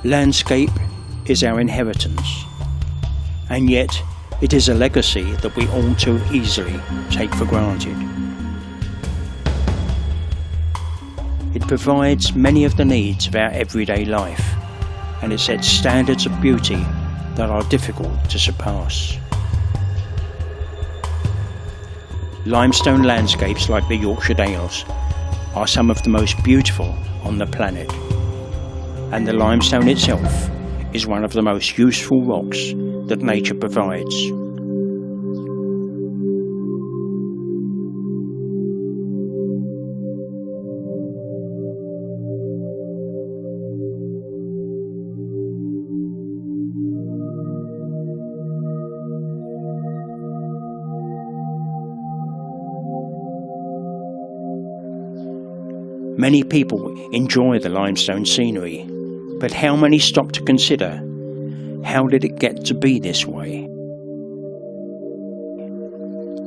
Landscape is our inheritance, and yet it is a legacy that we all too easily take for granted. It provides many of the needs of our everyday life, and it sets standards of beauty that are difficult to surpass. Limestone landscapes like the Yorkshire Dales are some of the most beautiful on the planet, and the limestone itself is one of the most useful rocks that nature provides. Many people enjoy the limestone scenery, but how many stop to consider, how did it get to be this way?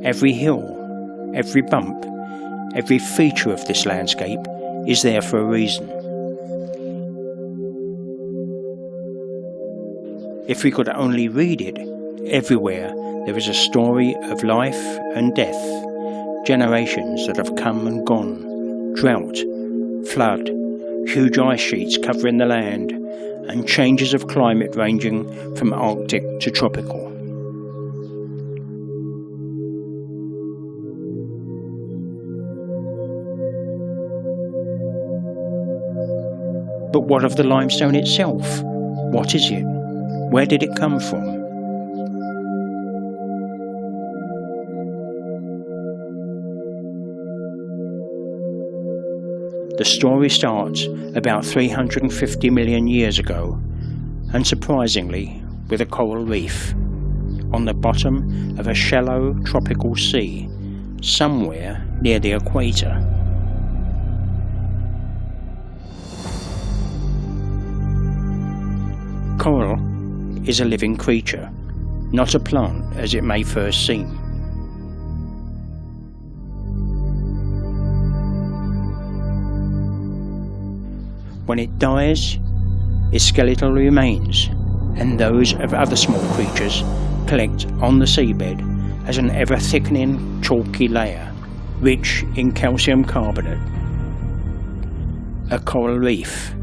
Every hill, every bump, every feature of this landscape is there for a reason. If we could only read it, everywhere there is a story of life and death, generations that have come and gone, drought, flood, huge ice sheets covering the land, and changes of climate ranging from Arctic to tropical. But what of the limestone itself? What is it? Where did it come from? The story starts about 350 million years ago, and surprisingly with a coral reef on the bottom of a shallow tropical sea somewhere near the equator. Coral is a living creature, not a plant as it may first seem. When it dies, its skeletal remains and those of other small creatures collect on the seabed as an ever-thickening chalky layer, rich in calcium carbonate. A coral reef.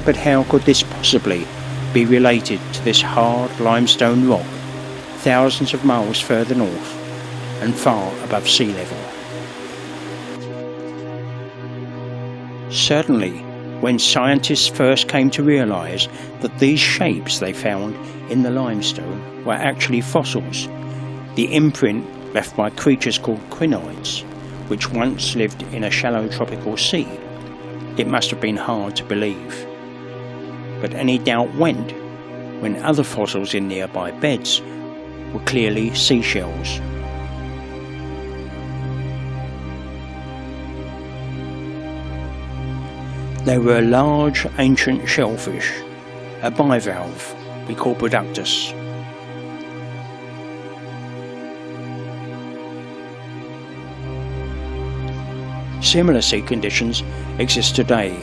But how could this possibly be related to this hard limestone rock thousands of miles further north and far above sea level? Certainly, when scientists first came to realise that these shapes they found in the limestone were actually fossils, the imprint left by creatures called crinoids, which once lived in a shallow tropical sea, it must have been hard to believe. But any doubt went when other fossils in nearby beds were clearly seashells. They were a large ancient shellfish, a bivalve we call Productus. Similar sea conditions exist today,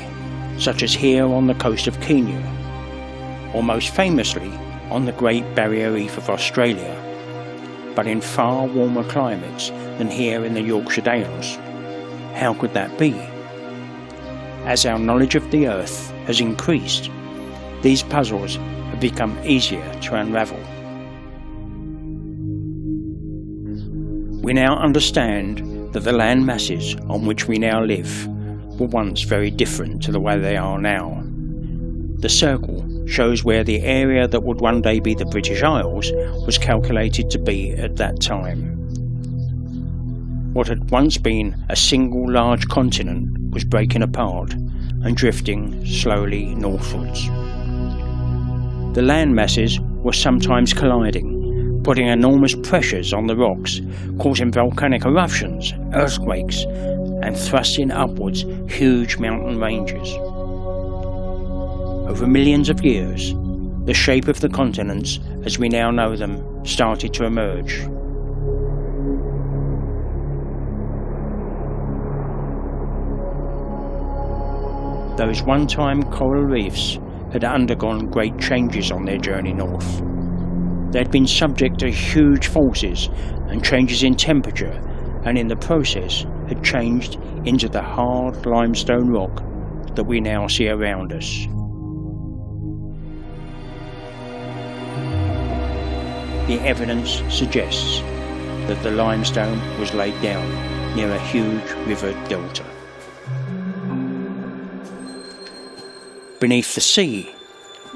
such as here on the coast of Kenya, or most famously on the Great Barrier Reef of Australia, but in far warmer climates than here in the Yorkshire Dales. How could that be? As our knowledge of the Earth has increased, these puzzles have become easier to unravel. We now understand that the land masses on which we now live were once very different to the way they are now. The circle shows where the area that would one day be the British Isles was calculated to be at that time. What had once been a single large continent was breaking apart and drifting slowly northwards. The land masses were sometimes colliding, putting enormous pressures on the rocks, causing volcanic eruptions, earthquakes, and thrusting upwards huge mountain ranges. Over millions of years, the shape of the continents as we now know them started to emerge. Those one-time coral reefs had undergone great changes on their journey north. They had been subject to huge forces and changes in temperature, and in the process had changed into the hard limestone rock that we now see around us. The evidence suggests that the limestone was laid down near a huge river delta. Beneath the sea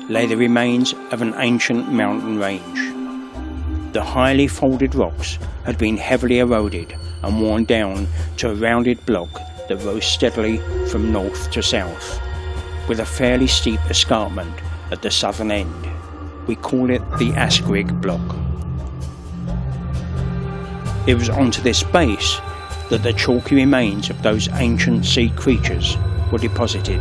lay the remains of an ancient mountain range. The highly folded rocks had been heavily eroded and worn down to a rounded block that rose steadily from north to south, with a fairly steep escarpment at the southern end. We call it the Asquith Block. It was onto this base that the chalky remains of those ancient sea creatures were deposited.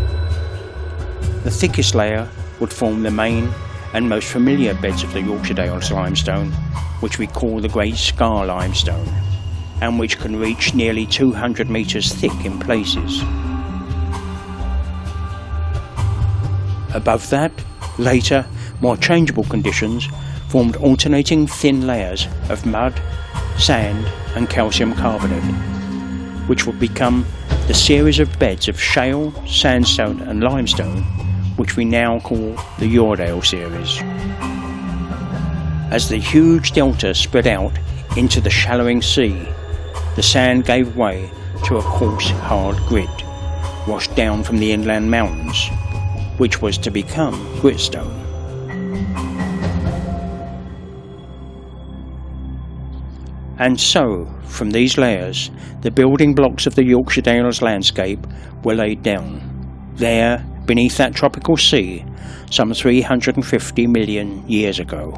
The thickest layer would form the main and most familiar beds of the Yorkshire Dales limestone, which we call the Great Scar Limestone, and which can reach nearly 200 metres thick in places. Above that, later, more changeable conditions formed alternating thin layers of mud, sand and calcium carbonate, which would become the series of beds of shale, sandstone and limestone, which we now call the Yoredale series. As the huge delta spread out into the shallowing sea, the sand gave way to a coarse, hard grit, washed down from the inland mountains, which was to become gritstone. And so, from these layers, the building blocks of the Yorkshire Dales landscape were laid down, there beneath that tropical sea, some 350 million years ago.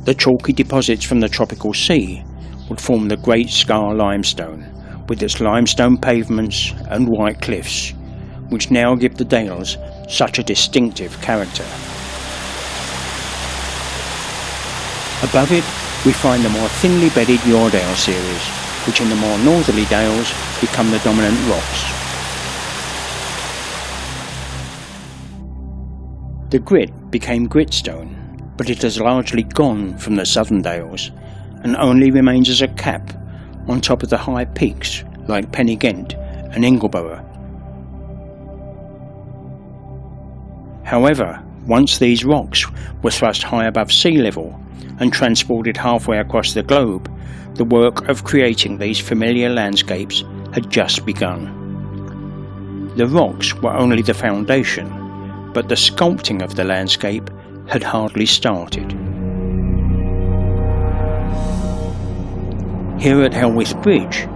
The chalky deposits from the tropical sea would form the Great Scar Limestone, with its limestone pavements and white cliffs, which now give the Dales such a distinctive character. Above it, we find the more thinly bedded Yoredale series, which in the more northerly dales become the dominant rocks. The grit became gritstone, but it has largely gone from the southern dales and only remains as a cap on top of the high peaks like Pennygent and Ingleborough. However, once these rocks were thrust high above sea level and transported halfway across the globe, the work of creating these familiar landscapes had just begun. The rocks were only the foundation, but the sculpting of the landscape had hardly started. Here at Helwyth Bridge,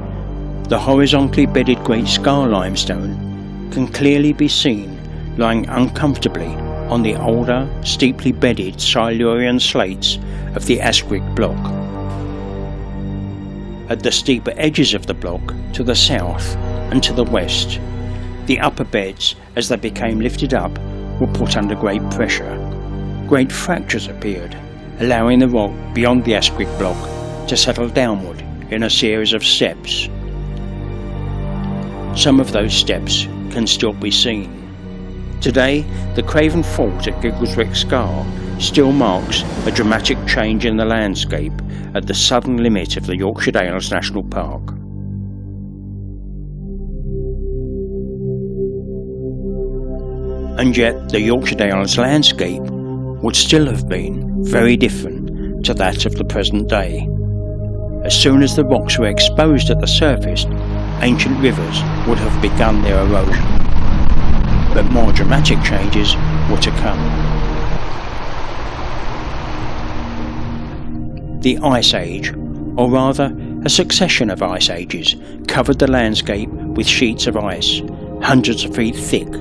the horizontally bedded Great Scar Limestone can clearly be seen lying uncomfortably on the older, steeply bedded Silurian slates of the Asquith Block. At the steeper edges of the block, to the south and to the west, the upper beds, as they became lifted up, were put under great pressure. Great fractures appeared, allowing the rock beyond the Asquith Block to settle downward in a series of steps. Some of those steps can still be seen. Today, the Craven Fault at Giggleswick Scar still marks a dramatic change in the landscape at the southern limit of the Yorkshire Dales National Park. And yet the Yorkshire Dales landscape would still have been very different to that of the present day. As soon as the rocks were exposed at the surface, ancient rivers would have begun their erosion. But more dramatic changes were to come. The Ice Age, or rather a succession of ice ages, covered the landscape with sheets of ice, hundreds of feet thick.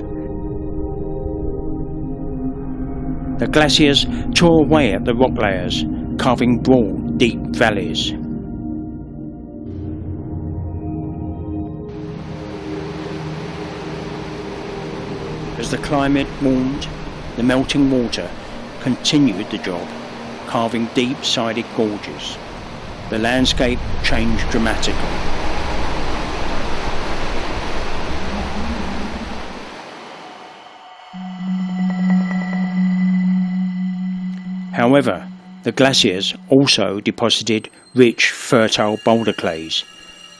The glaciers tore away at the rock layers, carving broad, deep valleys. As the climate warmed, the melting water continued the job, carving deep-sided gorges. The landscape changed dramatically. However, the glaciers also deposited rich, fertile boulder clays,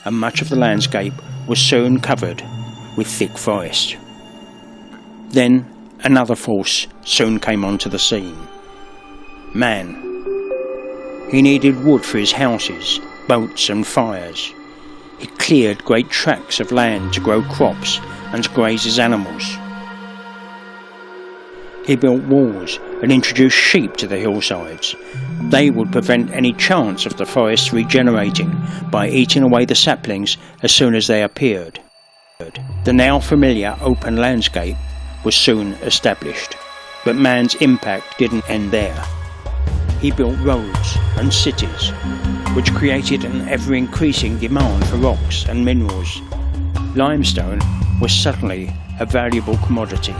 and much of the landscape was soon covered with thick forest. Then another force soon came onto the scene. Man. He needed wood for his houses, boats and fires. He cleared great tracts of land to grow crops and to graze his animals. He built walls and introduced sheep to the hillsides. They would prevent any chance of the forest regenerating by eating away the saplings as soon as they appeared. The now familiar open landscape was soon established, but man's impact didn't end there. He built roads and cities, which created an ever-increasing demand for rocks and minerals. Limestone was suddenly a valuable commodity.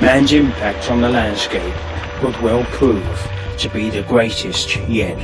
Man's impact on the landscape could well prove to be the greatest yet.